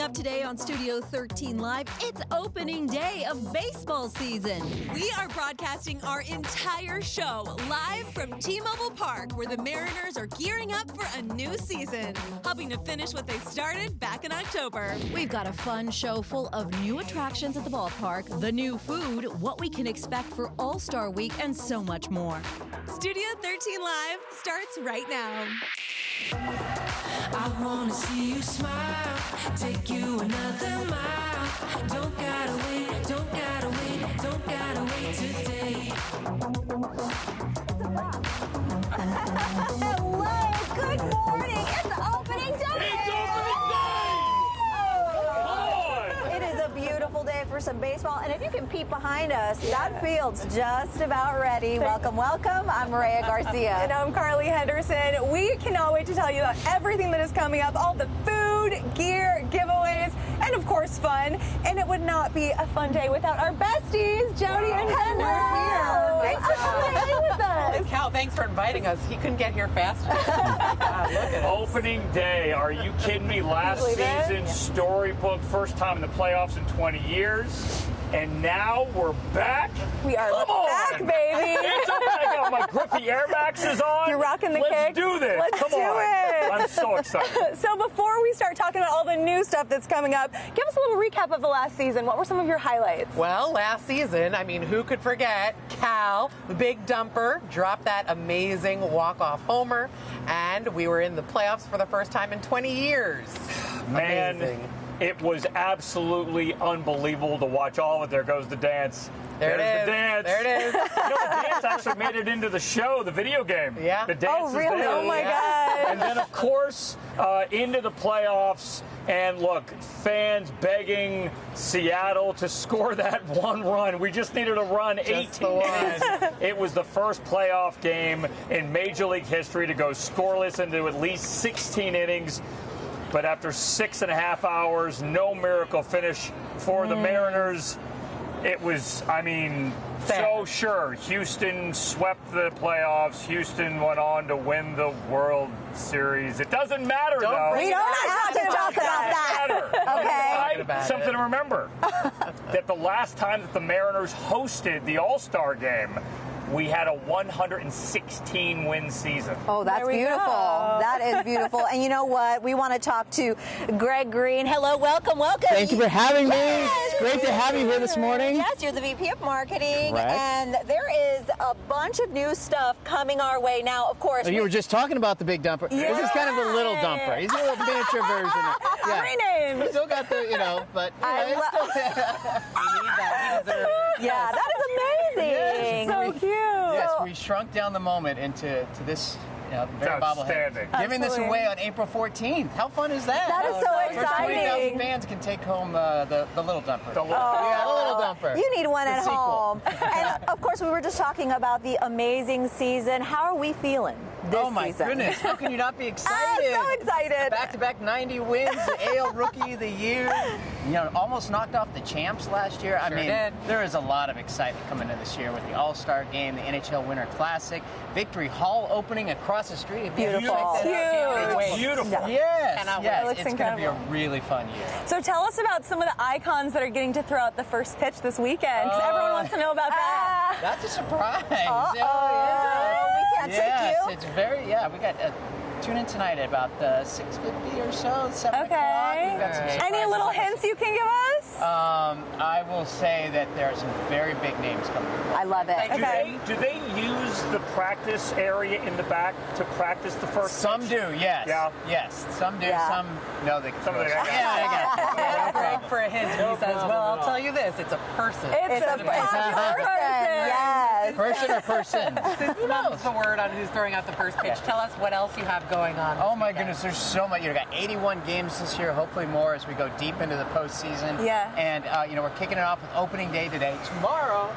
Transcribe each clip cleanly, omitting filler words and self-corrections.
up today on Studio 13 Live, it's opening day of baseball season. We are broadcasting our entire show live from T-Mobile Park, where the Mariners are gearing up for a new season, hoping to finish what they started back in October. We've got a fun show full of new attractions at the ballpark, the new food, what we can expect for All-Star Week, and so much more. Studio 13 Live starts right now. I wanna see you smile, take you another mile. Don't gotta wait, don't gotta wait, don't gotta wait today. Hello, good morning. It's opening day. It's opening day! It is a beautiful day for some baseball, and if you can peek behind us, that field's just about ready. Welcome, welcome. I'm Mireya Garcia. And I'm Henderson. We cannot wait to tell you about everything that is coming up, all the food, gear, giveaways, and of course fun. And it would not be a fun day without our besties, Jodi and Henderson. Thanks for coming in with us. Cal, thanks for inviting us. He couldn't get here faster. God, look at it. Opening day. Are you kidding me? Last season, storybook, first time in the playoffs in 20 years. And now we're back. We are back, baby. It's open. I got my Griffey Air Maxes on. You're rocking the Let's kicks. do this. Let's Come do on. it. I'm so excited. So before we start talking about all the new stuff that's coming up, give us a little recap of the last season. What were some of your highlights? Well, last season, I mean, who could forget Cal, the big dumper, dropped that amazing walk-off homer, and we were in the playoffs for the first time in 20 years. Man, Amazing. it was absolutely unbelievable to watch all of it. There goes the dance. There There's it is. the dance. There it is. You know, the dance actually made it into the show, the video game. Yeah. The dance Oh, really? is there. Oh, my Yeah. God. And then, of course, into the playoffs. And look, fans begging Seattle to score that one run. We just needed a run, Just 18 the one. innings. It was the first playoff game in Major League history to go scoreless into at least 16 innings. But after 6.5 hours, no miracle finish for the Mariners. It was, I mean, so sure. Houston swept the playoffs. Houston went on to win the World Series. It doesn't matter, though. We don't have to talk about that. Okay. Something to remember, that the last time that the Mariners hosted the All-Star game, we had a 116-win season. Oh, that's There we beautiful. go. That is beautiful. And you know what? We want to talk to Greg Green. Hello, welcome, welcome. Thank you for having me. Yes. It's great to have you here this morning. Yes, you're the VP of Marketing. Correct. And there is a bunch of new stuff coming our way now, of course. Oh, you were just talking about the big dumper. This is kind of the little dumper. He's a little miniature version. Great name. He's still got the, but it's still, We need that. He deserves it. Yeah, that is amazing. So cute. Yes, we shrunk down the moment into this very Outstanding. bobblehead. Giving this Absolutely. away on April 14th. How fun is that? That is so First 20,000 exciting. fans can take home the little dumper. The little- Yeah, the little dumper. You need one The at sequel. home. And of course, we were just talking about the amazing season. How are we feeling this Oh my season? goodness! How can you not be excited? so excited. Back-to-back 90 wins, the AL Rookie of the Year. Almost knocked off the champs last year. I Sure mean, did. there is a lot of excitement coming in this year with the All-Star Game, the NHL Winter Classic, Victory Hall opening across the street. If you Beautiful. check that out, can't Huge. wait. Beautiful. Yes, Cannot wait. yes, It looks it's going to be a incredible. really fun year. So tell us about some of the icons that are getting to throw out the first pitch this weekend, because everyone wants to know about that. That's a surprise. Uh-oh. We can't Yes, trick you. it's very, we got, tune in tonight at about 6:50 or so, 7 o'clock. Okay. We've got some Any surprises little on the hints you can give us? I will say that there are some very big names coming. I love it. Okay. Do they use the practice area in the back to practice the first Some pitch? do, yes. Yeah. Yes, some do. Yeah. Some no, they can. Some throw of it. the- Yeah, I got it. Yeah, no Greg problem. for a hint. He says, problem well, at I'll all. tell you this. It's a person. It's a person. Yes. Person or person? Since that's the word on who's throwing out the first pitch, tell us what else you have going on. Oh this my weekend. goodness, there's so much. You've got 81 games this year, hopefully more as we go deep into the postseason. Yeah. And we're kicking it off with opening day today. Tomorrow,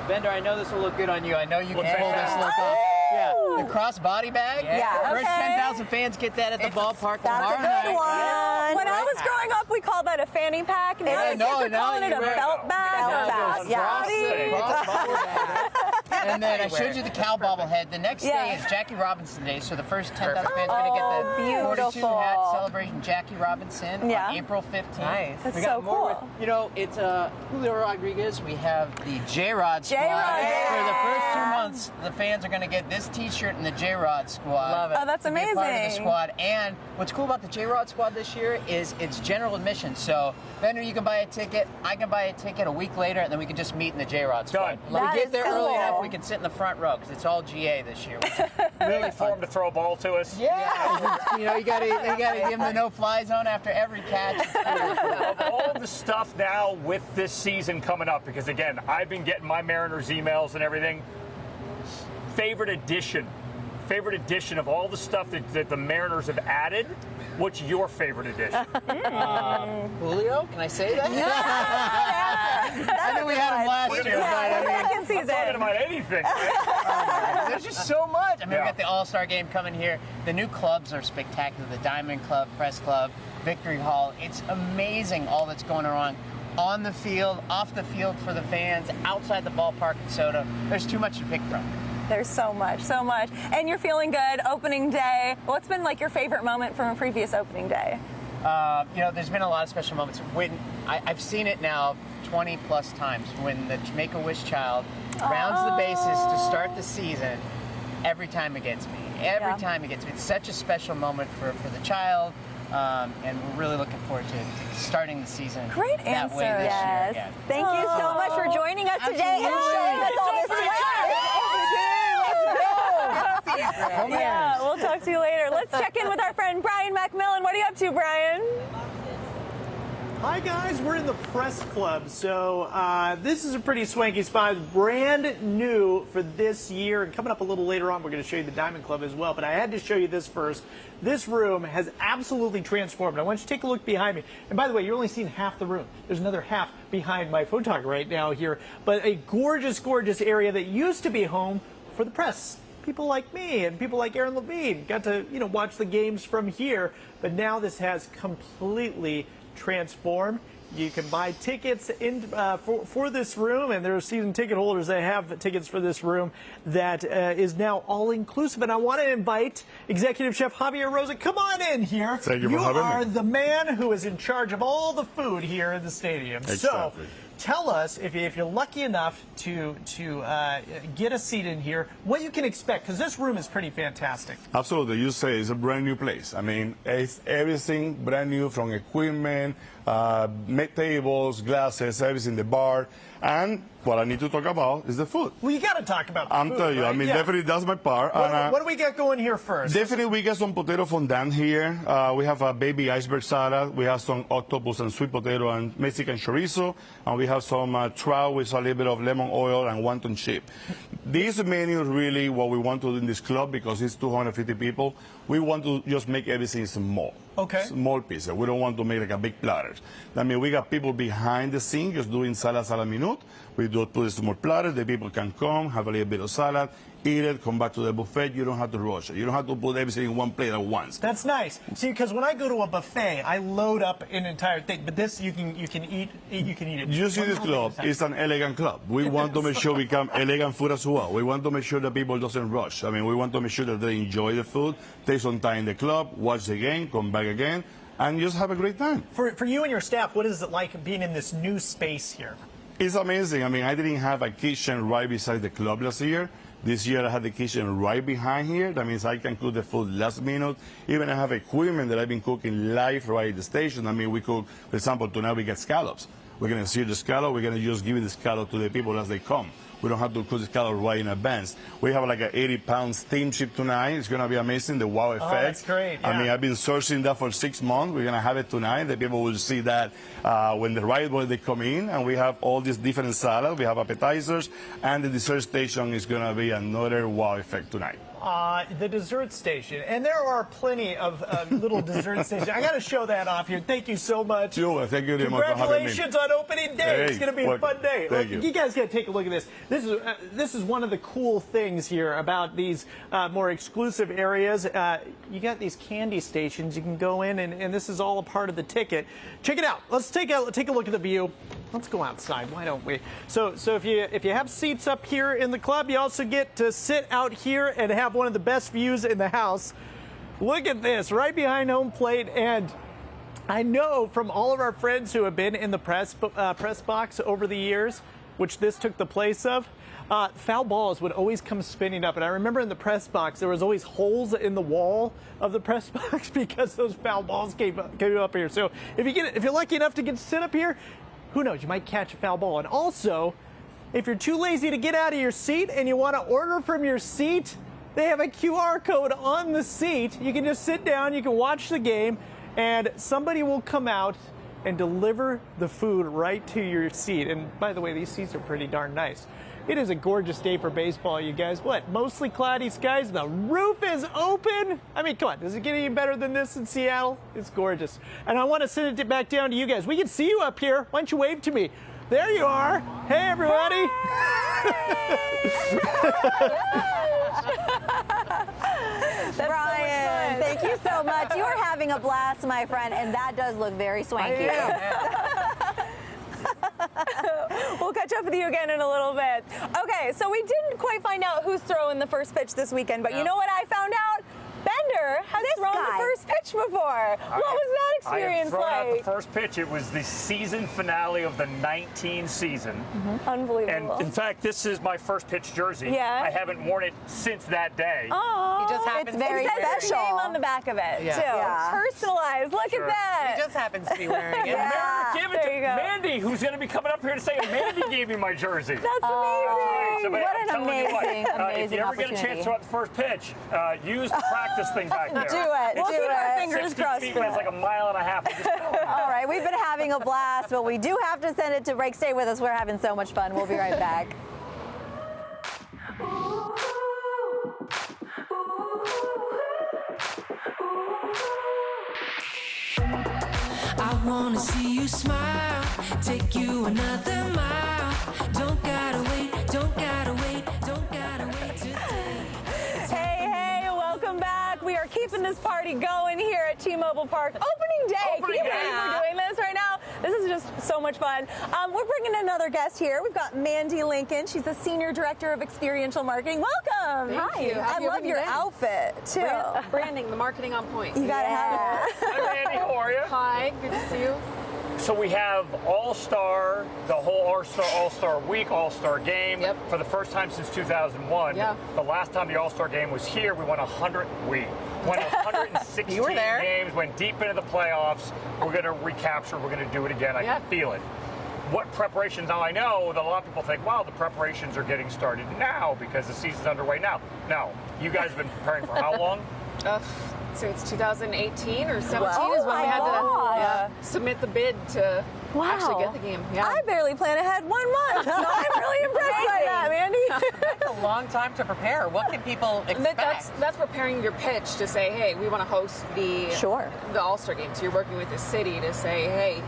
Bender, I know this will look good on you. I know you What's can pull that? this look off. Yeah, the cross body bag. Yeah. First Okay. 10,000 fans get that at the ballpark That's tomorrow a night. good one. When I was growing up, we called that a fanny pack. Now Yeah, the kids are calling it a belt bag. Belt or a bag, yeah. crossbody. Cross body bag. And then I showed you the Cal bobblehead. The next day is Jackie Robinson Day, so the first 10,000 fans are going to get the 42 hat celebrating Jackie Robinson on April 15th. Nice. That's we so got more cool. with, you know, it's Julio Rodriguez. We have the J-Rod squad. For the first 2 months, the fans are going to get this T-shirt and the J-Rod squad. Love it. Oh, that's to be a part of the amazing. squad. And what's cool about the J-Rod squad this year is it's general admission. So, vendor, you can buy a ticket. I can buy a ticket a week later, and then we can just meet in the J-Rod squad. Done. We That get is there cool. early enough, we can sit in the front row because it's all GA this year. Which is really For him fun. to throw a ball to us. Yeah, you know, you gotta give him the no-fly zone after every catch. Of all the stuff now with this season coming up, because again, I've been getting my Mariners emails and everything. Favorite addition of all the stuff that the Mariners have added. What's your favorite addition? Julio, can I say that? I know we had him last year. Second I'm season. talking about anything. Right? There's just so much. I mean, Yeah. we got the All-Star game coming here. The new clubs are spectacular. The Diamond Club, Press Club, Victory Hall. It's amazing all that's going on the field, off the field for the fans, outside the ballpark in Soto. There's too much to pick from. There's so much, so much. And you're feeling good. Opening day. What's been like your favorite moment from a previous opening day? You know, there's been a lot of special moments. When I've seen it now 20 plus times when the Make-A-Wish child rounds the bases to start the season. Every time it gets me. Every time it gets me. It's such a special moment for the child. And we're really looking forward to starting the season Great that answer. way this year again. Thank you so much for joining us today and showing us all this swag. Yeah, we'll talk to you later. Let's check in with our friend Brian MacMillan. What are you up to, Brian? Hi guys, we're in the press club. So this is a pretty swanky spot, brand new for this year. And coming up a little later on, we're going to show you the Diamond Club as well. But I had to show you this first. This room has absolutely transformed. I want you to take a look behind me. And by the way, you're only seeing half the room. There's another half behind my photog right now here. But a gorgeous, gorgeous area that used to be home for the press. People like me and people like Aaron Levine got to, watch the games from here. But now this has completely transformed. You can buy tickets for this room, and there are season ticket holders that have tickets for this room that is now all-inclusive. And I want to invite Executive Chef Javier Rosa. Come on in here. Thank you for having me. You are the man who is in charge of all the food here in the stadium. Exactly. So tell us, if you're lucky enough to get a seat in here, what you can expect, because this room is pretty fantastic. Absolutely. You say it's a brand new place. I mean, it's everything brand new from equipment, tables, glasses, everything, the bar. And what I need to talk about is the food. Well, you got to talk about the I'm food, telling you, right? I mean, Yeah. definitely that's my part. What do we got going here first? Definitely, we get some potato fondant here. We have a baby iceberg salad. We have some octopus and sweet potato and Mexican chorizo. And we have some trout with a little bit of lemon oil and wonton chip. This menu is really what we want to do in this club because it's 250 people. We want to just make everything small. Okay. Small pieces. We don't want to make like a big platter. I mean, we got people behind the scene just doing salad minute. We do put a small platter. The people can come, have a little bit of salad, eat it, come back to the buffet. You don't have to rush it. You don't have to put everything in one plate at once. That's nice. See, because when I go to a buffet, I load up an entire thing. But this, you can eat it. You see, this club is an elegant club. We want to make sure we become elegant food as well. We want to make sure that people doesn't rush. I mean, we want to make sure that they enjoy the food, take some time in the club, watch the game, come back again, and just have a great time. For you and your staff, what is it like being in this new space here? It's amazing. I mean, I didn't have a kitchen right beside the club last year. This year I had the kitchen right behind here. That means I can cook the food last minute. Even I have equipment that I've been cooking live right at the station. I mean, we cook, for example, tonight we get scallops. We're going to sear the scallop. We're going to just give the scallop to the people as they come. We don't have to cook the scallop right in advance. We have like an 80-pound steamship tonight. It's going to be amazing, the wow effect. Oh, that's great. Yeah. I mean, I've been searching that for 6 months. We're going to have it tonight. The people will see that when the right way they come in. And we have all these different salads. We have appetizers. And the dessert station is going to be another wow effect tonight. The dessert station. And there are plenty of little dessert stations. I got to show that off here. Thank you so much. Sure, thank you very much for having me. Congratulations on opening day. It's going to be a fun day. Thank you. You guys got to take a look at this. This is one of the cool things here about these more exclusive areas. You got these candy stations you can go in, and this is all a part of the ticket. Check it out. Let's take a look at the view. Let's go outside. Why don't we? So if you have seats up here in the club, you also get to sit out here and have one of the best views in the house. Look at this, right behind home plate. And I know from all of our friends who have been in the press box over the years, which this took the place of, foul balls would always come spinning up. And I remember in the press box, there was always holes in the wall of the press box because those foul balls came up here. So if you're lucky enough to get to sit up here, who knows, you might catch a foul ball. And also, if you're too lazy to get out of your seat and you want to order from your seat, they have a QR code on the seat. You can just sit down, you can watch the game, and somebody will come out and deliver the food right to your seat. And by the way, these seats are pretty darn nice. It is a gorgeous day for baseball, you guys. What, mostly cloudy skies? The roof is open? I mean, come on, does it get any better than this in Seattle? It's gorgeous. And I want to send it back down to you guys. We can see you up here. Why don't you wave to me? There you are. Hey, everybody. Brian, thank you so much. You are having a blast, my friend, and that does look very swanky. We'll catch up with you again in a little bit. Okay, so we didn't quite find out who's throwing the first pitch this weekend, but you know what I found out? Bender has thrown the first pitch before. What was that experience I have thrown like? out the first pitch. It was the season finale of the 19 season. Unbelievable. And in fact, this is my first pitch jersey. Yeah. I haven't worn it since that day. Oh, He just happens it's very it says special. your name on the back of it, Yeah. too. Yeah. Personalized. Look at that. He just happens to be wearing it. Yeah. Give it There to you go. Mandy, who's going to be coming up here to say Mandy gave me my jersey. That's amazing. So, but What I'm an telling you what, amazing, if amazing you ever get a opportunity. chance to throw out the first pitch, use the practice thing back there. Do it. We'll do keep our it. fingers 60 crossed feet, for but it's that. like a mile and a half. I'm just telling you. All right, we've been having a blast, but we do have to send it to break. Stay with us. We're having so much fun. We'll be right back. I wanna see you smile, take you another mile. Don't gotta wait, don't gotta wait, don't gotta wait today. Hey, welcome back. We are keeping this party going here at T-Mobile Park. Opening day. Opening Can you day. believe we're doing this right now? This is just so much fun. We're bringing another guest here. We've got Mandy Lincoln. She's the Senior Director of Experiential Marketing. Welcome. Thank you. I Happy love your opening day. outfit, too. Branding, the marketing on point. You gotta have it. Hi, Mandy. How are you? Hi, good to see you. So we have All-Star, the whole All-Star Week, All-Star Game. Yep. For the first time since 2001. Yeah. The last time the All-Star Game was here, we won 116 You were there. games, went deep into the playoffs. We're going to recapture. We're going to do it again. I Yeah. can feel it. What preparations? Now I know that a lot of people think, wow, the preparations are getting started now because the season's underway now. No, you guys have been preparing for how long? Since 2018 or 17 Wow. is when Oh we had my God. to submit the bid to actually get the game. Yeah. I barely plan ahead 1 month. So I'm really impressed by that, Mandy. It's a long time to prepare. What can people expect? That's preparing your pitch to say, hey, we want to host the All-Star Game. So you're working with the city to say, hey,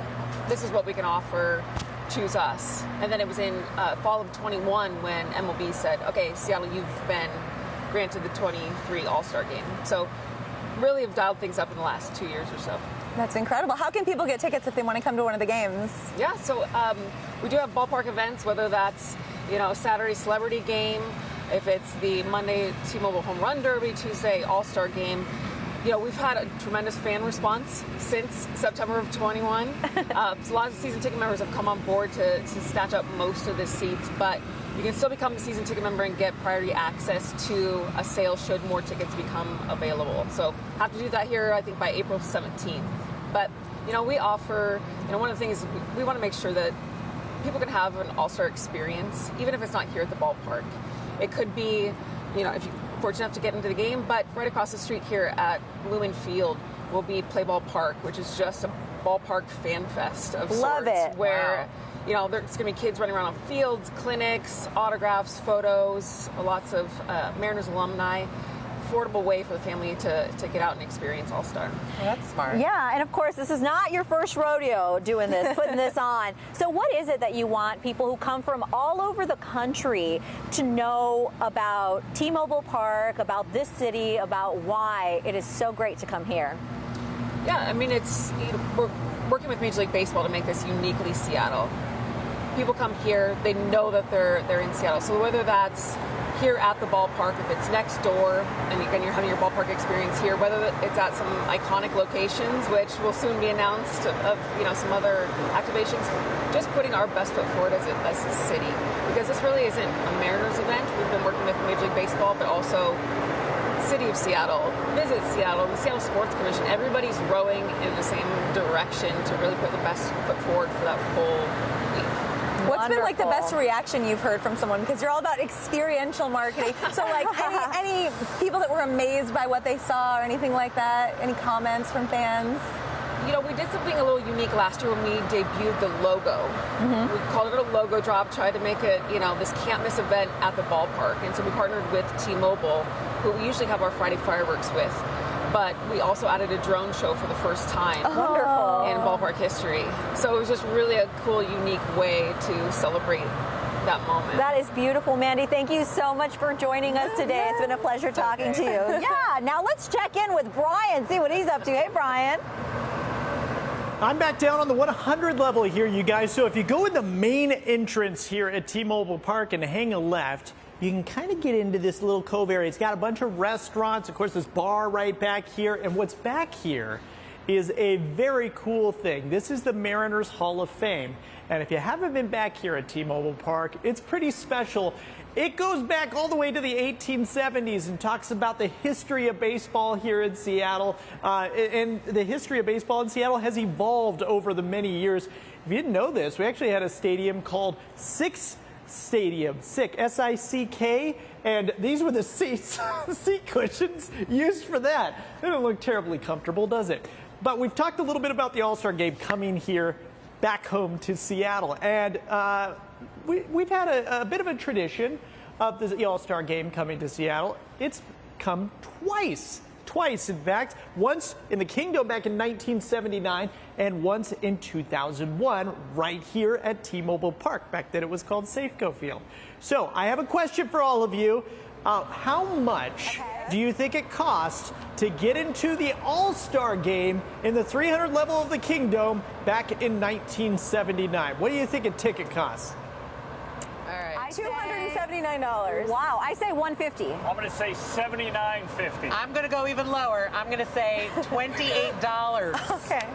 this is what we can offer. Choose us. And then it was in fall of 21 when MLB said, okay, Seattle, you've been granted the 23 All-Star Game. So really have dialed things up in the last 2 years or so. That's incredible. How can people get tickets if they want to come to one of the games? Yeah, so we do have ballpark events, whether that's, Saturday Celebrity Game, if it's the Monday T-Mobile Home Run Derby, Tuesday All-Star Game. We've had a tremendous fan response since September of 21. So a lot of season ticket members have come on board to snatch up most of the seats, but you can still become a season ticket member and get priority access to a sale should more tickets become available. So have to do that here, I think, by April 17th. But, we offer, one of the things, we want to make sure that people can have an all-star experience, even if it's not here at the ballpark. It could be, if you're fortunate enough to get into the game, but right across the street here at Lumen Field will be Play Ball Park, which is just a ballpark fan fest of Love sorts. it. Where, there's going to be kids running around on fields, clinics, autographs, photos, lots of Mariners alumni. affordable way for the family to get out and experience All-Star. Well, that's smart. Yeah, and of course, this is not your first rodeo doing this, putting this on. So what is it that you want people who come from all over the country to know about T-Mobile Park, about this city, about why it is so great to come here? Yeah, I mean, we're working with Major League Baseball to make this uniquely Seattle. People come here, they know that they're in Seattle. So whether that's here at the ballpark, if it's next door, and again, you're having your ballpark experience here, whether it's at some iconic locations, which will soon be announced of some other activations, just putting our best foot forward as a city. Because this really isn't a Mariners event. We've been working with Major League Baseball, but also City of Seattle, Visit Seattle, the Seattle Sports Commission. Everybody's rowing in the same direction to really put the best foot forward for that full week. What's been like the best reaction you've heard from someone? Because you're all about experiential marketing. So like any people that were amazed by what they saw or anything like that? Any comments from fans? We did something a little unique last year when we debuted the logo. We called it a logo drop, tried to make it, this can't miss event at the ballpark. And so we partnered with T-Mobile, who we usually have our Friday fireworks with. But we also added a drone show for the first time in ballpark history. So it was just really a cool, unique way to celebrate that moment. That is beautiful, Mandy. Thank you so much for joining us today. It's been a pleasure talking to you. Yeah, now let's check in with Brian, see what he's up to. Hey, Brian. I'm back down on the 100 level here, you guys. So if you go in the main entrance here at T-Mobile Park and hang a left, you can kind of get into this little cove area. It's got a bunch of restaurants, of course, this bar right back here. And what's back here is a very cool thing. This is the Mariners Hall of Fame. And if you haven't been back here at T-Mobile Park, it's pretty special. It goes back all the way to the 1870s and talks about the history of baseball here in Seattle. And the history of baseball in Seattle has evolved over the many years. If you didn't know this, we actually had a stadium called Sick Stadium, Sick, S-I-C-K, and these were the seats, seat cushions used for that. They don't look terribly comfortable, does it? But we've talked a little bit about the All-Star Game coming here back home to Seattle, and we've had a bit of a tradition of the All-Star Game coming to Seattle. It's come twice, in fact, once in the Kingdom back in 1979 and once in 2001 right here at T-Mobile Park. Back then it was called Safeco Field. So I have a question for all of you. How much do you think it costs to get into the All-Star Game in the 300 level of the Kingdom back in 1979? What do you think a ticket costs? All right. $279. Wow, I say $150. I'm going to say $79.50. I'm going to go even lower. I'm going to say $28. Okay.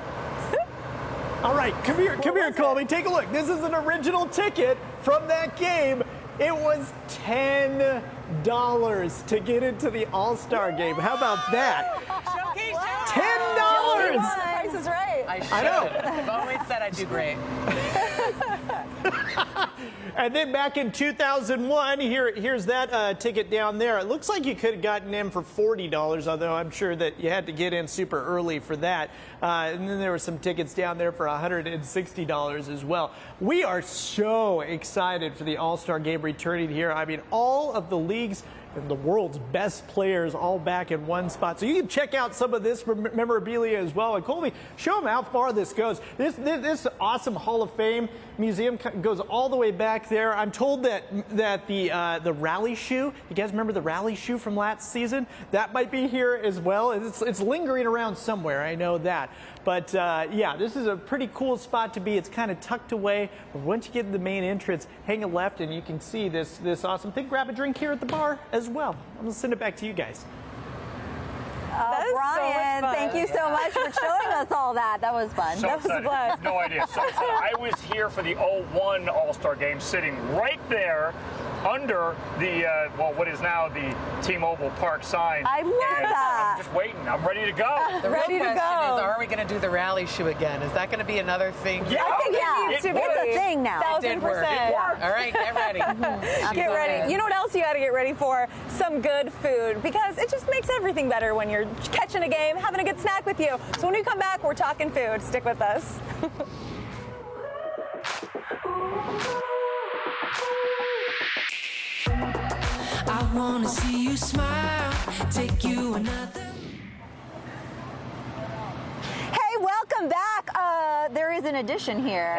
All right, come here, Colby. Take a look. This is an original ticket from that game. It was $10 to get into the All-Star Game. How about that? $10. Price is right. I know. I've always said I'd do great. And then back in 2001, here's that ticket down there. It looks like you could have gotten in for $40, although I'm sure that you had to get in super early for that. And then there were some tickets down there for $160 as well. We are so excited for the All-Star Game returning here. I mean, all of the leagues and the world's best players all back in one spot. So you can check out some of this memorabilia as well. And Colby, show them how far this goes. This awesome Hall of Fame museum goes all the way back there. I'm told that the rally shoe, you guys remember the rally shoe from last season? That might be here as well. It's lingering around somewhere, I know that. But yeah, this is a pretty cool spot to be. It's kind of tucked away. But once you get in the main entrance, hang a left and you can see this awesome thing. Grab a drink here at the bar as well. I'm going to send it back to you guys. Brian, thank you so much for showing us all that. That was fun. So that was excited. fun. No idea. So I was here for the 01 All-Star Game, sitting right there under the, what is now the T-Mobile Park sign. I love that. I'm just waiting. I'm ready to go. The real question is, are we going to do the rally shoe again? Is that going to be another thing? Yeah. I think it needs to be. It's a thing now. 1,000%. All right, get ready. Get ready. You know what else you got to get ready for? Some good food, because it just makes everything better when you're catching a game, having a good snack with you. So when we come back, we're talking food. Stick with us. I I wanna see you smile, take you another. Hey, welcome back. There is an addition here.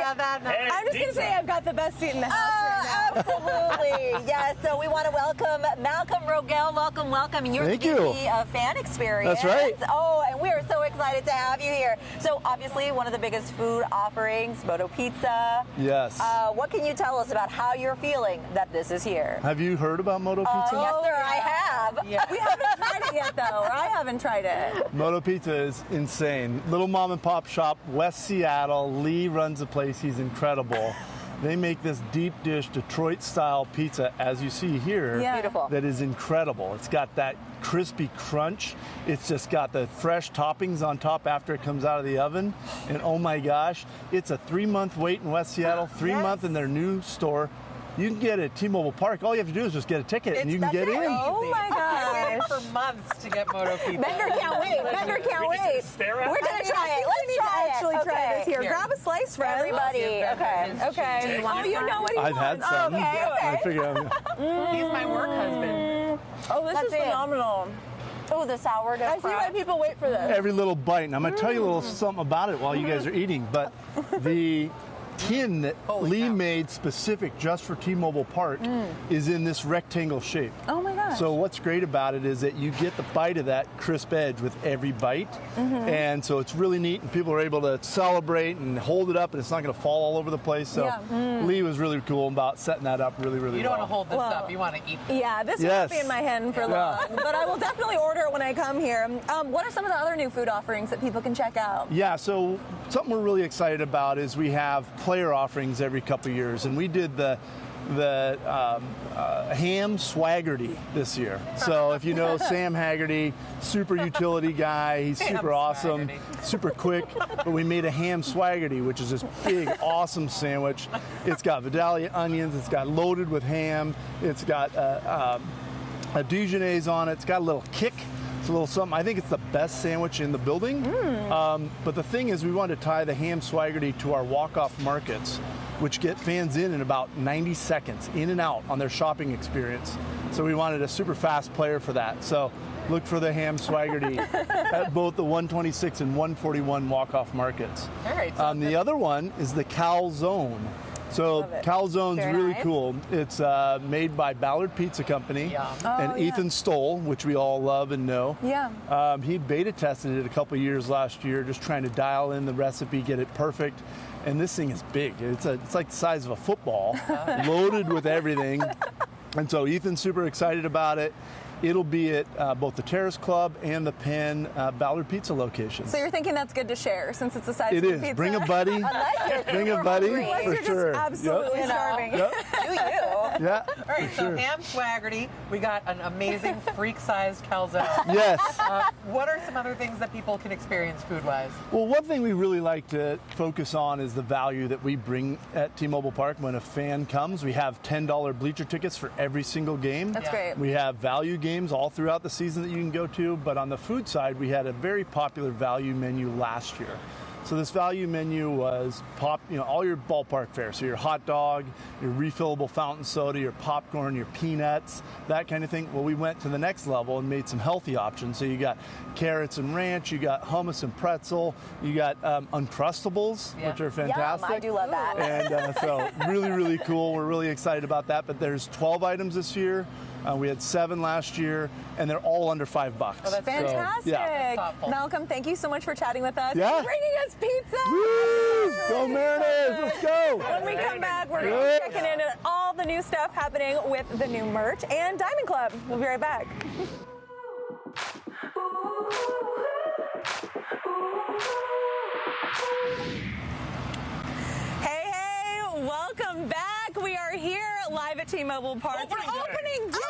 I'm just going to say I've got the best seat in the house right now. Absolutely. Yes, so we want to welcome Malcolm Rogel. Welcome. You're Thank the you. VP of Fan Experience. That's right. Oh, and we are so excited to have you here. So obviously one of the biggest food offerings, Moto Pizza. Yes. What can you tell us about how you're feeling that this is here? Have you heard about Moto Pizza? Yes, sir, I have. Yeah. We haven't tried it yet, though, or I haven't tried it. Moto Pizza is insane. Little mom and pop shop, West Seattle. Lee runs the place. He's incredible. They make this deep dish Detroit style pizza, as you see here. Yeah. Beautiful. That is incredible. It's got that crispy crunch. It's just got the fresh toppings on top after it comes out of the oven. And oh my gosh, it's a 3-month wait in West Seattle, 3-month in their new store. You can get it at T-Mobile Park. All you have to do is just get a ticket and you can get in. Oh my I waited gosh. for months to get Moto Pizza. Bender can't wait. Bender can't wait. Stare at We're it? going to try it. We Let's need to try actually it. try this here. Here. Grab a slice, friends. Everybody. Okay. Okay. want Oh, you know what he I've had wants. some. Okay. I figure He's my work husband. Oh, this That's is it. phenomenal. Oh, the sourdough I see why crust. people wait for this. every little bite. And I'm going to tell you a little something about it while you guys are eating. But the tin that Holy Lee cow. made specific just for T-Mobile Park is in this rectangle shape. Oh my gosh. So what's great about it is that you get the bite of that crisp edge with every bite. And so it's really neat and people are able to celebrate and hold it up and it's not going to fall all over the place. So Lee was really cool about setting that up really You don't well. want to hold this Well, up. You want to eat this. Yeah, this Yes. won't be in my hand for Yeah. long, but I will definitely order it when I come here. What are some of the other new food offerings that people can check out? Yeah, so something we're really excited about is we have player offerings every couple of years, and we did the ham swaggerty this year. So if you know Sam Haggerty, super utility guy, he's Ham super awesome, Swaggerty. super quick, but we made a ham swaggerty, which is this big, awesome sandwich. It's got Vidalia onions, it's got loaded with ham, it's got Dijonnaise on it, it's got a little kick. It's a little something. I think it's the best sandwich in the building. But the thing is, we wanted to tie the ham swaggerty to our walk-off markets, which get fans in about 90 seconds, in and out on their shopping experience. So we wanted a super fast player for that. So look for the ham swaggerty at both the 126 and 141 walk-off markets. All right. The other one is the calzone. So Love it. calzone's Very really nice. cool. It's made by Ballard Pizza Company Yum. and Oh, yeah. Ethan Stoll, which we all love and know. Yeah. He beta tested it a couple years last year, just trying to dial in the recipe, get it perfect. And this thing is big. It's like the size of a football, loaded with everything. And so Ethan's super excited about it. It'll be at both the Terrace Club and the Penn Ballard Pizza locations. So you're thinking that's good to share since it's the size It of a is. pizza? Bring a buddy. Bring a buddy Unless for you're sure. just absolutely Yep. starving. Yep. Do you? Yeah. All right, for so sure. ham swaggerty. We got an amazing freak-sized calzone. Yes. What are some other things that people can experience food-wise? Well, one thing we really like to focus on is the value that we bring at T-Mobile Park when a fan comes. We have $10 bleacher tickets for every single game. That's great. We have value games all throughout the season that you can go to, but on the food side, we had a very popular value menu last year. So this value menu was all your ballpark fare. So your hot dog, your refillable fountain soda, your popcorn, your peanuts, that kind of thing. Well, we went to the next level and made some healthy options. So you got carrots and ranch, you got hummus and pretzel, you got Uncrustables, Yeah. which are fantastic. Yum, I do love that. And so really, really cool. We're really excited about that. But there's 12 items this year. We had 7 last year, and they're all under $5. Oh, that's Fantastic. yeah. Thoughtful. Malcolm, thank you so much for chatting with us. Yeah. And bringing us pizza. Woo! Go Mariners! Let's go! When we come back, we're going Good. to be checking in at all the new stuff happening with the new merch and Diamond Club. We'll be right back. Hey, welcome back. We are here live at T-Mobile Park for opening day.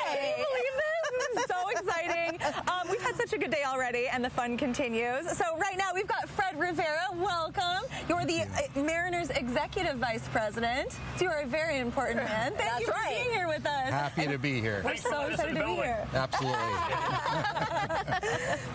Can you believe this? This is so exciting. We've had such a good day already, and the fun continues. So right now we've got Fred Rivera. Welcome. You're are the Mariners Executive Vice President. So you are a very important man. Thank you for being here with us. Happy to be here. We're so excited to be here. Absolutely.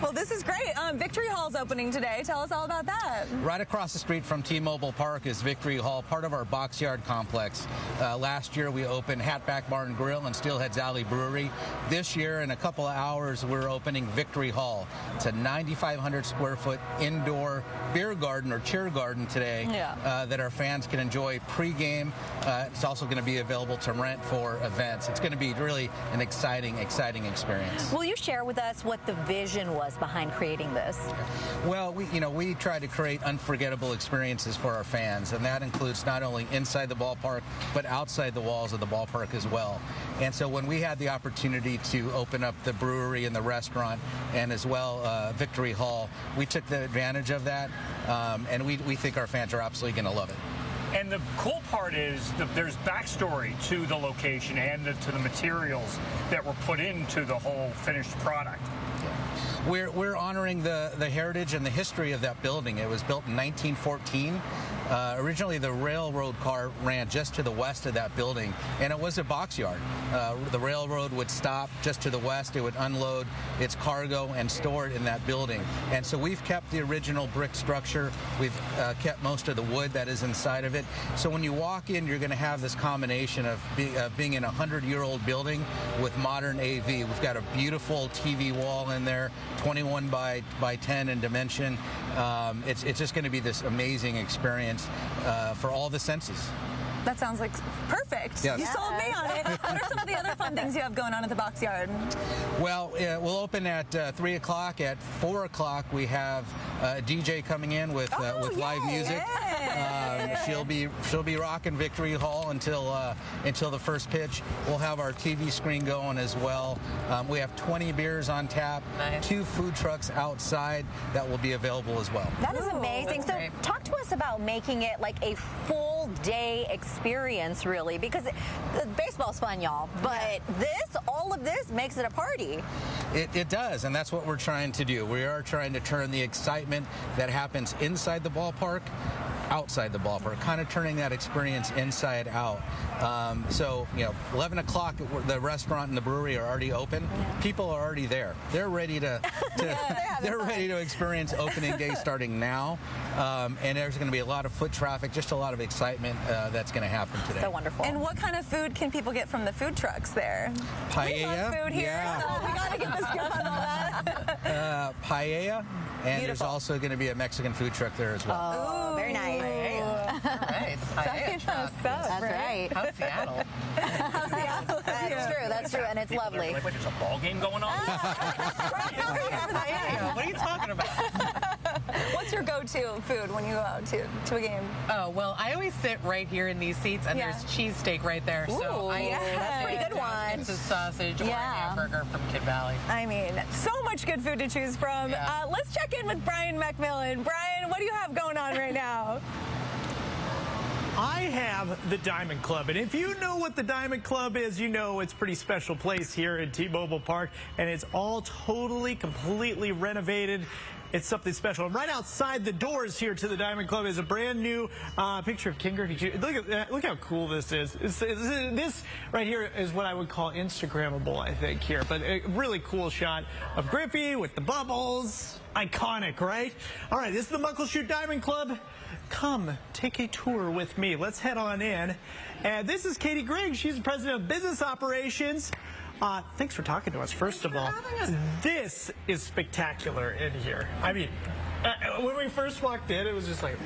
Well, this is great. Victory Hall's opening today. Tell us all about that. Right across the street from T-Mobile Park is Victory Hall, part of our Boxyard complex. Last year we opened Hatback Bar and Grill and Steelhead's Alley Brewery. This year, in a couple of hours, we're opening Victory Hall. It's a 9,500 square foot indoor beer garden or cheer garden today that our fans can enjoy pre-game. It's also going to be available to rent for events. It's going to be really an exciting experience. Will you share with us what the vision was behind creating this? Well, we try to create unforgettable experiences for our fans, and that includes not only inside the ballpark, but outside the walls of the ballpark as well. And so when we had the opportunity to open up the brewery and the restaurant and as well Victory Hall, we took the advantage of that, and we think our fans are absolutely going to love it. And the cool part is that there's backstory to the location and to the materials that were put into the whole finished product. We're honoring the heritage and the history of that building. It was built in 1914. Originally, the railroad car ran just to the west of that building, and it was a box yard. The railroad would stop just to the west. It would unload its cargo and store it in that building. And so we've kept the original brick structure. We've kept most of the wood that is inside of it. So when you walk in, you're going to have this combination of being in a 100-year-old building with modern AV. We've got a beautiful TV wall in there, 21 by 10 in dimension. It's just going to be this amazing experience for all the senses. That sounds like perfect. Yes. You sold me on it. What are some of the other fun things you have going on at the Boxyard? Well, we'll open at 3 o'clock. At 4 o'clock, we have a DJ coming in with live music. She'll be rocking Victory Hall until the first pitch. We'll have our TV screen going as well. We have 20 beers on tap, 2 food trucks outside that will be available as well. That is amazing. So talk to us about making it like a full day experience, really, because baseball's fun, y'all, but all of this makes it a party. It does, and that's what we're trying to do. We are trying to turn the excitement that happens inside the ballpark outside the ballpark, kind of turning that experience inside out. So, 11 o'clock, the restaurant and the brewery are already open. People are already there. They're ready to they're ready to experience opening day starting now. And there's going to be a lot of foot traffic, just a lot of excitement that's going to happen today. So wonderful. And what kind of food can people get from the food trucks there? Paella. We love food here, so we got to get the scoop on all that. Paella. And there's also going to be a Mexican food truck there as well. Oh, very nice. Right. That's right. How's Seattle? That's true, and it's lovely. Wait, there's a ball game going on? What are you talking about? What's your go-to food when you go out to a game? Oh, well, I always sit right here in these seats, and there's cheesesteak right there. Ooh, so that's a pretty good one. It's a sausage or a hamburger from Kid Valley. I mean, so much good food to choose from. Let's check in with Brian MacMillan. Brian, what do you have going on right now? I have the Diamond Club, and if you know what the Diamond Club is, you know it's a pretty special place here at T-Mobile Park, and it's all totally, completely renovated. It's something special. And right outside the doors here to the Diamond Club is a brand new picture of King Griffey. Look how cool this is. This right here is what I would call Instagrammable, I think, here. But a really cool shot of Griffey with the bubbles. Iconic, right? All right, this is the Muckleshoot Diamond Club. Come, take a tour with me. Let's head on in. And this is Katie Griggs. She's the president of business operations. Thanks for talking to us, first of all. This is spectacular in here. I mean, when we first walked in, it was just like,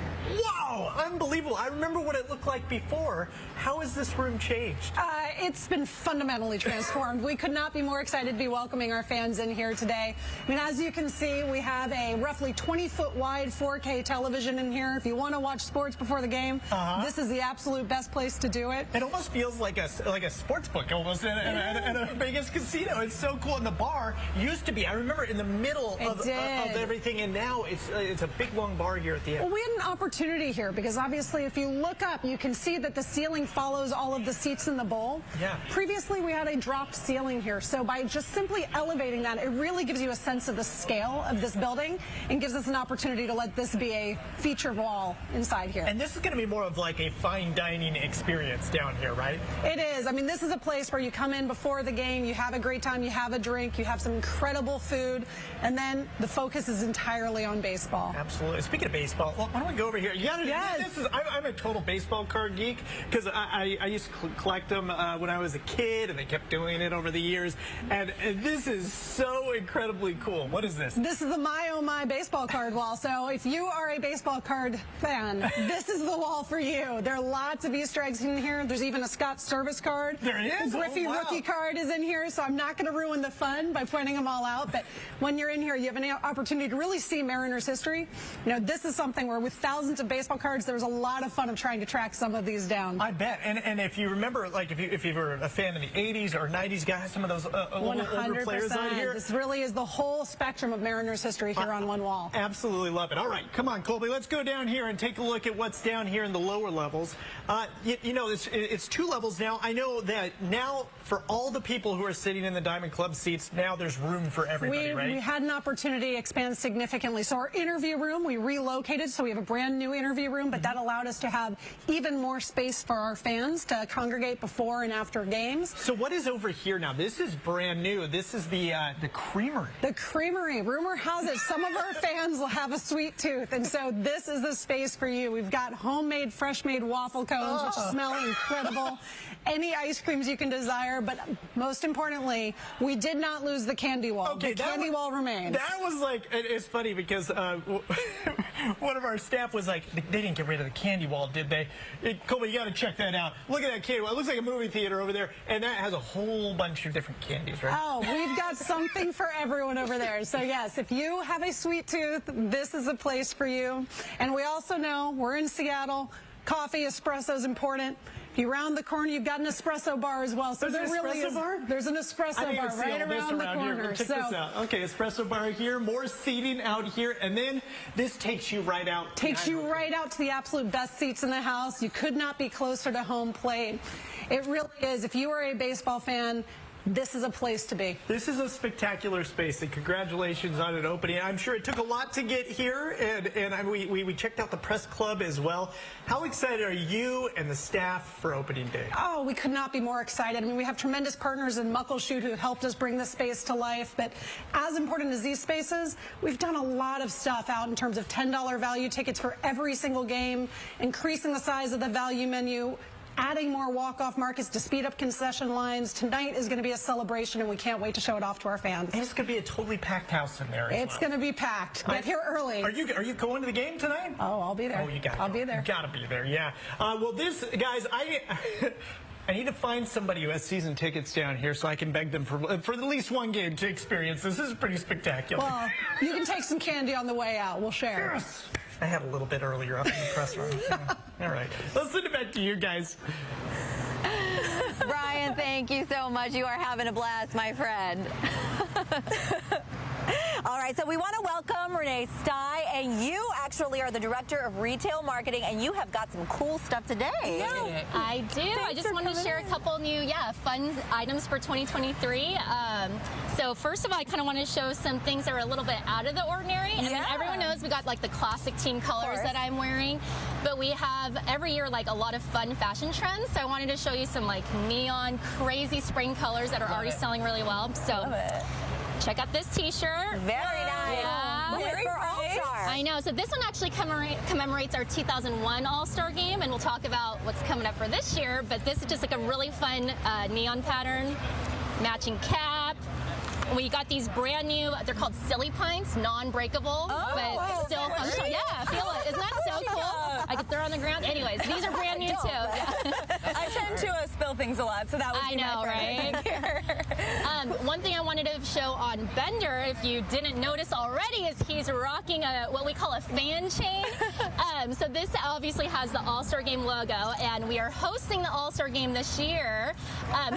wow, unbelievable. I remember what it looked like before. How has this room changed? It's been fundamentally transformed. We could not be more excited to be welcoming our fans in here today. I mean, as you can see, we have a roughly 20-foot wide 4K television in here. If you want to watch sports before the game, this is the absolute best place to do it. It almost feels like a sports book almost in a Vegas casino. It's so cool. And the bar used to be, I remember, in the middle of everything, and now it's it's a big long bar here at the end. Well, we had an opportunity here because obviously if you look up, you can see that the ceiling follows all of the seats in the bowl. Yeah. Previously, we had a dropped ceiling here, so by just simply elevating that, it really gives you a sense of the scale of this building and gives us an opportunity to let this be a feature wall inside here. And this is going to be more of like a fine dining experience down here, right? It is. I mean, this is a place where you come in before the game, you have a great time, you have a drink, you have some incredible food, and then the focus is entirely on baseball. Absolutely. Speaking of baseball, well, why don't we go over here? Yes. I'm a total baseball card geek because I used to collect them when I was a kid, and they kept doing it over the years. And this is so incredibly cool. What is this? This is the My Oh My baseball card wall. So if you are a baseball card fan, this is the wall for you. There are lots of Easter eggs in here. There's even a Scott service card. There is? Griffey rookie card is in here, so I'm not going to ruin the fun by pointing them all out. But when you're in here, you have an opportunity to really see Mariners history. You know, this is something where with thousands of baseball cards, there was a lot of fun of trying to track some of these down. I bet. And if you remember, like if you were a fan in the 80s or 90s, guys, some of those older players on here. This really is the whole spectrum of Mariners history here on one wall. Absolutely love it. All right, come on, Colby. Let's go down here and take a look at what's down here in the lower levels. You know, it's 2 levels now. I know that now for all the people who are sitting in the Diamond Club seats, now there's room for everybody, right? We had an opportunity to expand significantly. So our interview room, we relocated, so we have a brand new interview room, but that allowed us to have even more space for our fans to congregate before and after games. So what is over here now? This is brand new. This is the creamery. The creamery. Rumor has it some of our fans will have a sweet tooth, and so this is the space for you. We've got homemade, fresh-made waffle cones, which smell incredible. Any ice creams you can desire, but most importantly, we did not lose the candy wall. Okay, the candy wall remains. That was like, it's funny because one of our staff was like, they didn't get rid of the candy wall, did they? Colby, you got to check that out. Look at that candy wall. It looks like a movie theater over there, and that has a whole bunch of different candies, right? Oh, we've got something for everyone over there. So yes, if you have a sweet tooth, this is a place for you. And we also know we're in Seattle. Coffee, espresso is important. If you round the corner, you've got an espresso bar as well. So there's there really is. There's an espresso bar right around the corner. Check this out. Okay, espresso bar here, more seating out here, and then this takes you right out. Takes you right out to the absolute best seats in the house. You could not be closer to home plate. It really is. If you are a baseball fan, this is a place to be. This is a spectacular space, and congratulations on it opening. I'm sure it took a lot to get here, and we checked out the press club as well. How excited are you and the staff for opening day? Oh, we could not be more excited. I mean, we have tremendous partners in Muckleshoot who have helped us bring this space to life, but as important as these spaces, we've done a lot of stuff out in terms of $10 value tickets for every single game, increasing the size of the value menu, adding more walk-off markets to speed up concession lines. Tonight is going to be a celebration, and we can't wait to show it off to our fans. And it's going to be a totally packed house in there as It's going to be packed. Get here early. Are you going to the game tonight? Oh, I'll be there. Oh, you got. I'll be there. You got to be there. Yeah. Well, this guys, I need to find somebody who has season tickets down here so I can beg them for at least one game to experience this. This is pretty spectacular. Well, you can take some candy on the way out. We'll share. Yes. I had a little bit earlier up in the press room. Yeah. All right. Let's send it back to you guys. Brian, thank you so much. You are having a blast, my friend. All right, so we want to welcome Renee Stye, and you actually are the Director of Retail Marketing, and you have got some cool stuff today. Yeah, I do. I just wanted to share a couple new, fun items for 2023. So first of all, I kind of want to show some things that are a little bit out of the ordinary. I mean, everyone knows we got like the classic team colors that I'm wearing, but we have every year like a lot of fun fashion trends. So I wanted to show you some like neon, crazy spring colors that are already selling really well. So check out this t-shirt. Very nice. Yeah. Very All-Star. I know. So this one actually commemorates our 2001 All-Star game, and we'll talk about what's coming up for this year. But this is just like a really fun neon pattern, matching cap. We got these brand new, they're called Silly Pints, non-breakable, but still functional. Yeah, feel it. Isn't that so cool? I could throw on the ground. Anyways, these are brand new too. Yeah. I tend to spill things a lot, so that would be my right? One thing I wanted to show on Bender, if you didn't notice already, is he's rocking what we call a fan chain. So this obviously has the All-Star Game logo, and we are hosting the All-Star Game this year.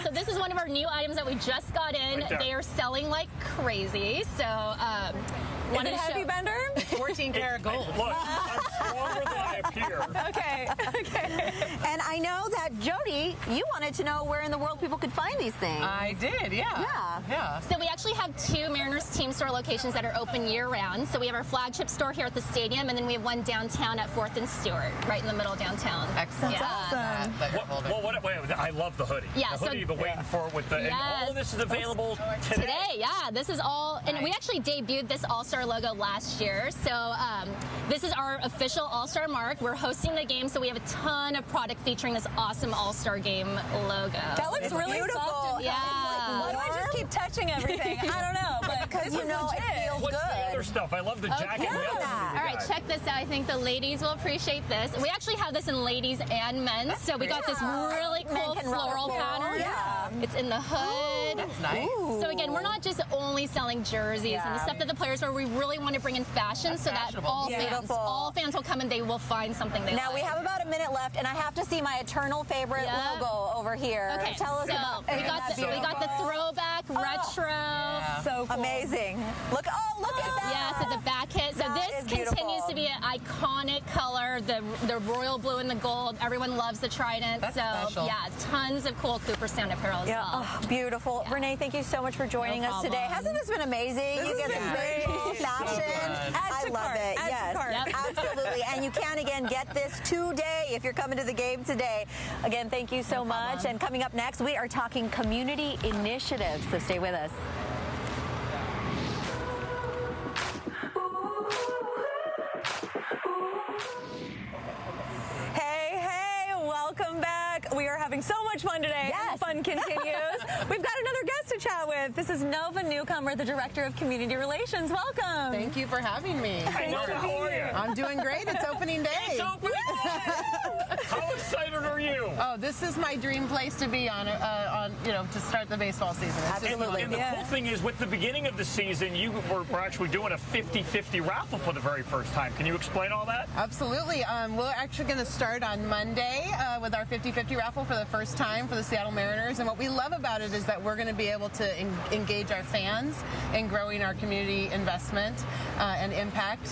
So this is one of our new items that we just got in. They are selling like crazy. So is it heavy, Bender? 14-karat gold. Look, I'm stronger than I appear. Okay. And I know that, Jodi, you wanted to know where in the world people could find these things. I did, yeah. Yeah. So we actually have 2 Mariners team store locations that are open year-round. So we have our flagship store here at the stadium, and then we have one downtown at 4th and Stewart, right in the middle of downtown. Excellent. Awesome. Wait, I love the hoodie. Yeah, the hoodie you've been waiting for with the, and all of this is available today. Yeah, this is all, and we actually debuted this All-Star logo last year. So this is our official All-Star mark. We're hosting the game, so we have a ton of product featuring this awesome All-Star game logo. That looks really beautiful. soft. Yeah. Why do I just keep touching everything? I don't know, but Because you know it feels What's good. the other stuff? I love the jacket. Okay. and the other All right, guys. check this out. I think the ladies will appreciate this. We actually have this in ladies and men's. So we got this really cool Men can rock floral floral, pattern. yeah. It's in the hood. That's nice. So again, we're not just only selling jerseys and the stuff that the players wear. We really want to bring in fashion so that Beautiful. all fans will come and they will find something they Now like. we have about a minute left, and I have to see my eternal favorite logo over here. Okay, Tell us so about we got the throwback retro. so cool. Amazing. Look at that. Yeah, so the back hit. So That this is beautiful. continues to be an iconic color, the royal blue and the gold. Everyone loves the trident. That's so special. yeah, tons of cool Cooperstown apparel as Yeah, well. oh, beautiful. Yeah. Renee, thank you so much for joining us today. Hasn't this been amazing? You get this baseball fashion. I love it. Add to cart. Yep. Absolutely. And you can, again, get this today if you're coming to the game today. Again, thank you so much. And coming up next, we are talking community initiatives, so stay with us. Hey, welcome back. We are having so much fun today. Yes. And the fun continues. We've got another guest to chat with. This is Nova Newcomer, the Director of Community Relations. Welcome. Thank you for having me. Hey, Nova, how are you? I'm doing great. It's opening day. It's opening day! How excited are you? Oh, this is my dream place to be on to start the baseball season. It's just Absolutely. And the Yeah. cool thing is, with the beginning of the season, we're actually doing a 50-50 raffle for the very first time. Can you explain all that? Absolutely. We're actually going to start on Monday with our 50-50 raffle for the first time for the Seattle Mariners. And what we love about it is that we're going to be able to engage our fans in growing our community investment and impact,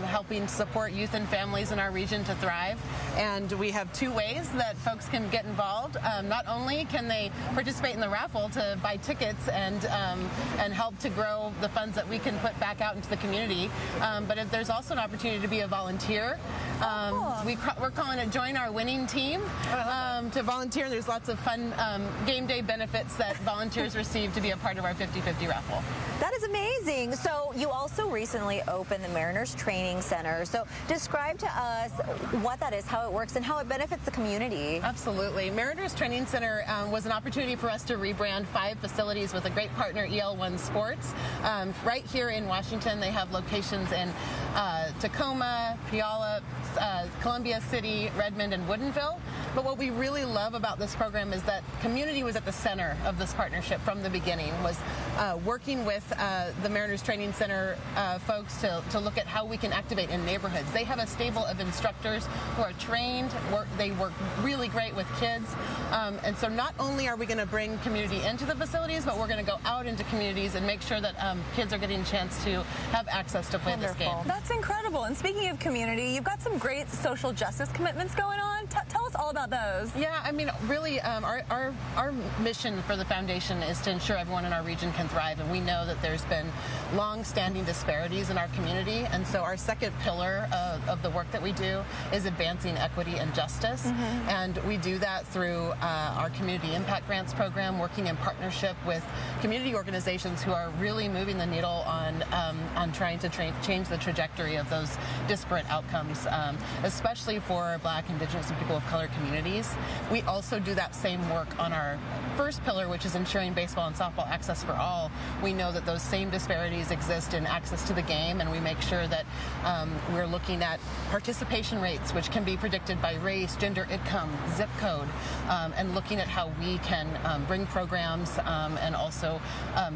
helping support youth and families in our region to thrive. And we have 2 ways that folks can get involved. Not only can they participate in the raffle to buy tickets and help to grow the funds that we can put back out into the community, but if there's also an opportunity to be a volunteer. We're calling it Join Our Winning Team to volunteer. There's lots of fun game day benefits that volunteers receive to be a part of our 50-50 raffle. That is amazing. So you also recently opened the Mariners Training Center. So describe to us what that is, how it works, and how it benefits the community. Absolutely. Mariners Training Center was an opportunity for us to rebrand 5 facilities with a great partner, EL1 Sports. Right here in Washington, they have locations in Tacoma, Puyallup, Columbia City, Redmond, and Woodinville. But what we really love about this program is that community was at the center of this partnership from the beginning, was working with the Mariners Training Center folks to look at how we can activate in neighborhoods. They have a stable of instructors who are trained. They work really great with kids. And so not only are we going to bring community into the facilities, but we're going to go out into communities and make sure that kids are getting a chance to have access to play this game. That's incredible. And speaking of community, you've got some great social justice commitments going on. Tell us all about those. Yeah, I mean, really, our mission for the foundation is to ensure everyone in our region can thrive, and we know that there's been long-standing disparities in our community, and so our second pillar of the work that we do is advancing equity and justice, and we do that through our Community Impact Grants program, working in partnership with community organizations who are really moving the needle on trying to change the trajectory of those disparate outcomes, especially for Black, Indigenous, and people of color communities. We also do that same work on our first pillar, which is ensuring baseball and softball access for all. We know that those same disparities exist in access to the game, and we make sure that we're looking at participation rates, which can be predicted by race, gender, income, zip code, and looking at how we can bring programs and also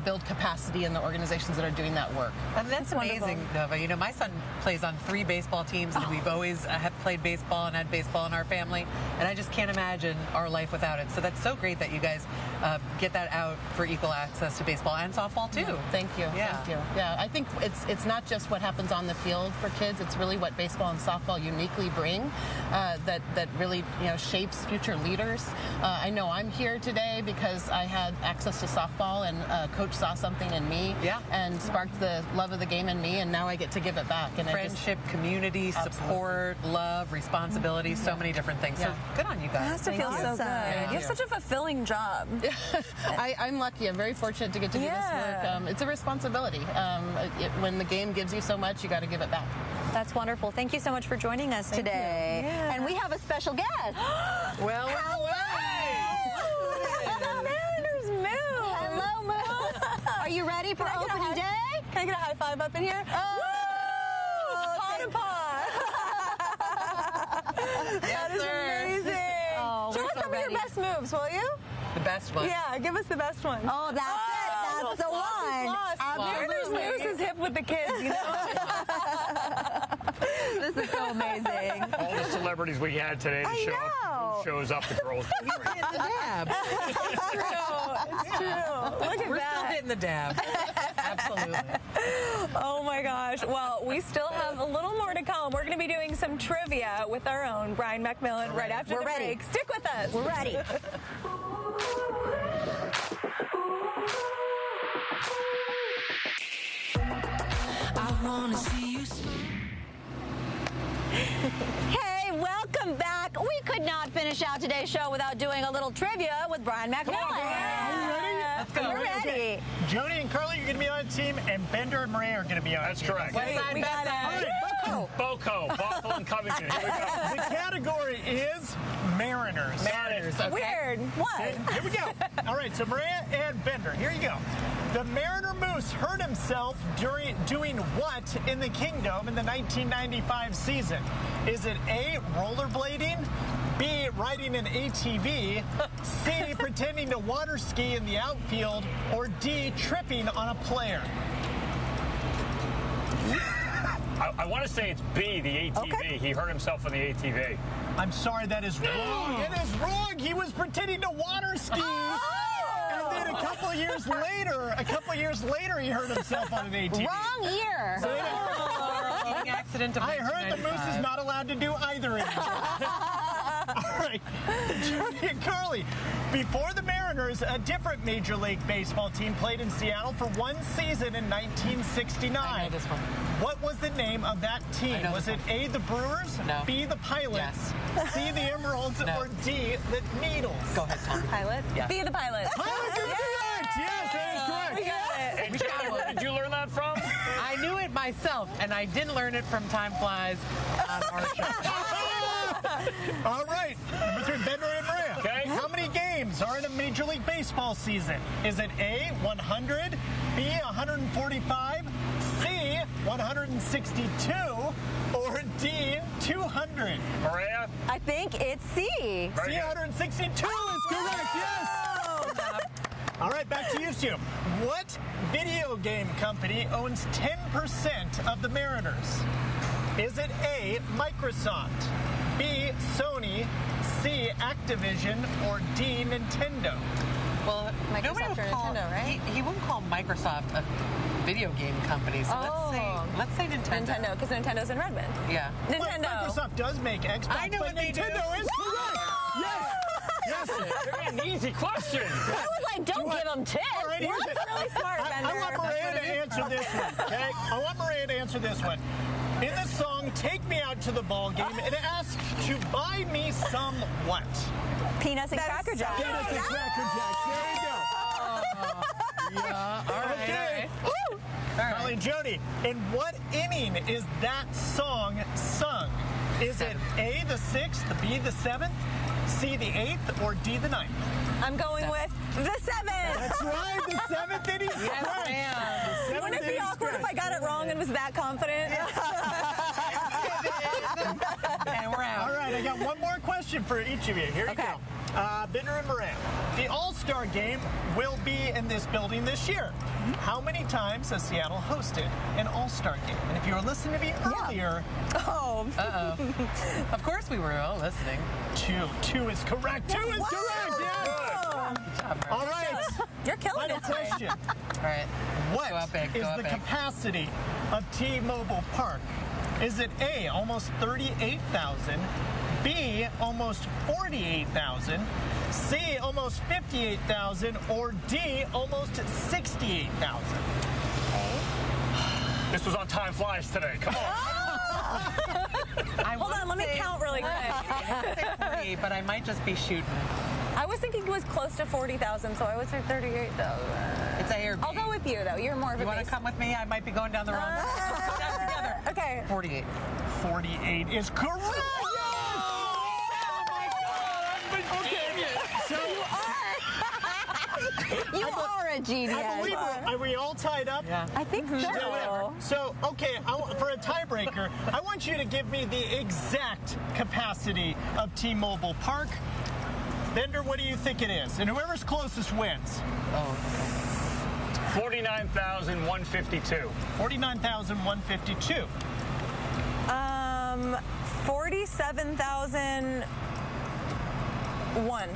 build capacity in the organizations that are doing that work. And that's amazing, Nova. You know, my son plays on 3 baseball teams, and we've always have played baseball and had baseball in our family, and I just can't imagine our life without it. So that's so great that you guys get that out for equal access to baseball and softball too. Thank you. Yeah. Thank you. Yeah, I think it's not just what happens on the field for kids. It's really what baseball and softball uniquely bring that really shapes future leaders. I know I'm here today because I had access to softball, and Coach saw something in me and sparked the love of the game in me, and now I get to give it back. And friendship, community, support, love, responsibility, so many different things. So good on you guys. It has to feel so good. You have such a fulfilling job. I'm lucky. I'm very fortunate to get to do this work. It's a responsibility. When the game gives you so much, you got to give it back. That's wonderful. Thank you so much for joining us today. Yeah. And we have a special guest. Well, Mariners Moose. Hello, Moose. Are you ready for opening day? Can I get a high five up in here? Paw to paw. That is amazing. Oh, Show us some of your best moves, will you? the best one. Yeah, give us the best one. Oh, that's it. That's the one. Mariners Moose is hip with the kids, you know? This is so amazing. All the celebrities we had today to show up. Who shows up? The girls. He's hitting the dab. It's true. It's true. Look at We're that. still hitting the dab. Absolutely. Oh my gosh. Well, we still have a little more to come. We're going to be doing some trivia with our own Brian MacMillan right after the break. Stick with us. We're ready. I wanna see you smile. Hey, welcome back. We could not finish out today's show without doing a little trivia with Brian MacMillan. Are you ready? Let's go. We're ready. Okay. Jodi and Carly are going to be on a team, and Bender and Mireya are going to be on a team. That's correct. We got it. Boco, Bothell and Covington. Here we go. The category is Mariners. Okay. Weird. What? Here we go. All right, so Mireya and Bender, here you go. The Mariner Moose hurt himself during doing what in the Kingdom in the 1995 season? Is it A, rollerblading, B, riding an ATV, C, pretending to water ski in the outfield, or D, tripping on a player? I want to say it's B, the ATV. Okay. He hurt himself on the ATV. I'm sorry, that is wrong. It is wrong. He was pretending to water ski. And then a couple years later, he hurt himself on an ATV. Wrong year. Skiing accident of I heard the Moose is 1995. not allowed to do either anymore. All right, Jodi and Carly. Before the Mariners, a different Major League Baseball team played in Seattle for one season in 1969. I know this one. What was the name of that team? Was it A, the Brewers, No. B, the Pilots, C, the Emeralds, No. or D, the Needles? Go ahead, Tom. Pilot? Yeah. Be the pilot. Pilot is correct! Yes, that is correct. We got it. And Jodi, where did you learn that from? I knew it myself, and I didn't learn it from Time Flies on our show. All right, number 3, Bender and Mireya. Okay. How many games are in a Major League Baseball season? Is it A, 100, B, 145, C, 162, or D, 200? Mireya? I think it's C. C, 162 is correct, yes! All right, back to you two. What video game company owns 10% of the Mariners? Is it A, Microsoft, B, Sony, C, Activision, or D, Nintendo? Well, Microsoft nobody would or call, Nintendo, right? He wouldn't call Microsoft a video game company, so let's say Nintendo. Nintendo, because Nintendo's in Redmond. Yeah. Well, Nintendo. Microsoft does make Xbox, I know but what they do. Nintendo is correct. Yes. Yes. An easy question. I was like, don't give them tips. All right, here's That's really smart, I Bender. want Mireya to answer this one, okay? I want Mireya to answer this one. In the song Take Me Out to the Ball Game, it asks to buy me some what? Peanuts and Cracker Jacks. Peanuts and Cracker Jacks. There you go. Yeah, all right. Okay. All right. Carly and Jodi, in what inning is that song sung? Is it A, the 6th, B, the 7th, C, the 8th, or D, the 9th? I'm going with the 7th. That's right, the 7th inning. Yes, ma'am. Wouldn't it be awkward if I got it wrong and was that confident? And we're out. All right, I got one more question for each of you. Here you go. Bender and Mireya. The All-Star Game will be in this building this year. How many times has Seattle hosted an All-Star Game? And if you were listening to me earlier, Of course we were all listening. 2. 2 is correct. 2 is correct, yes! job. All right. You're killing Final it today. question. All right. What Go up big, is go up the big. capacity of T-Mobile Park? Is it A, almost 38,000, B, almost 48,000, C, almost 58,000, or D, almost 68,000? This was on Time Flies today. Come on. Hold on, let me count really quick. I would say 48, but I might just be shooting. I was thinking it was close to 40,000, so I would say 38,000. It's A or B. I'll go with you, though. You're more of a You want to base. come with me? I might be going down the wrong road. Let's go down together. Okay. 48. 48 is correct. You are a genius. I believe are we all tied up? Yeah. I think so. So, okay, for a tiebreaker, I want you to give me the exact capacity of T-Mobile Park. Bender, what do you think it is? And whoever's closest wins. 49,152. 49,152. 47,001.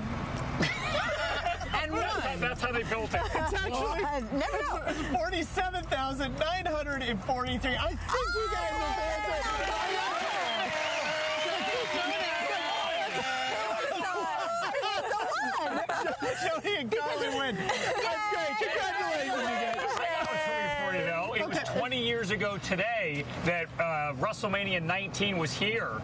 And one. That's how they built it. It's actually Never know. 47,943. I think you guys are Jodi and Kylie win. That's great. Congratulations, you guys. For you though, it was 20 years ago today that WrestleMania 19 was here.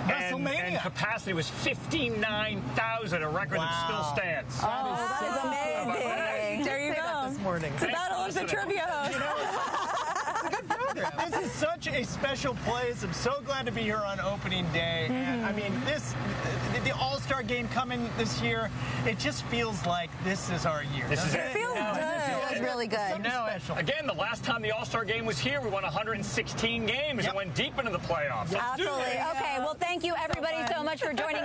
And capacity was 59,000, a record that still stands. That is amazing. There you go. This morning. It's a battle of the trivia hosts. This is such a special place. I'm so glad to be here on opening day. And, I mean, the All-Star game coming this year, it just feels like this is our year. This is It feels good. It feels really good. Special. Again, the last time the All-Star game was here, we won 116 games and went deep into the playoffs. Absolutely. Okay, well, thank you everybody so much for joining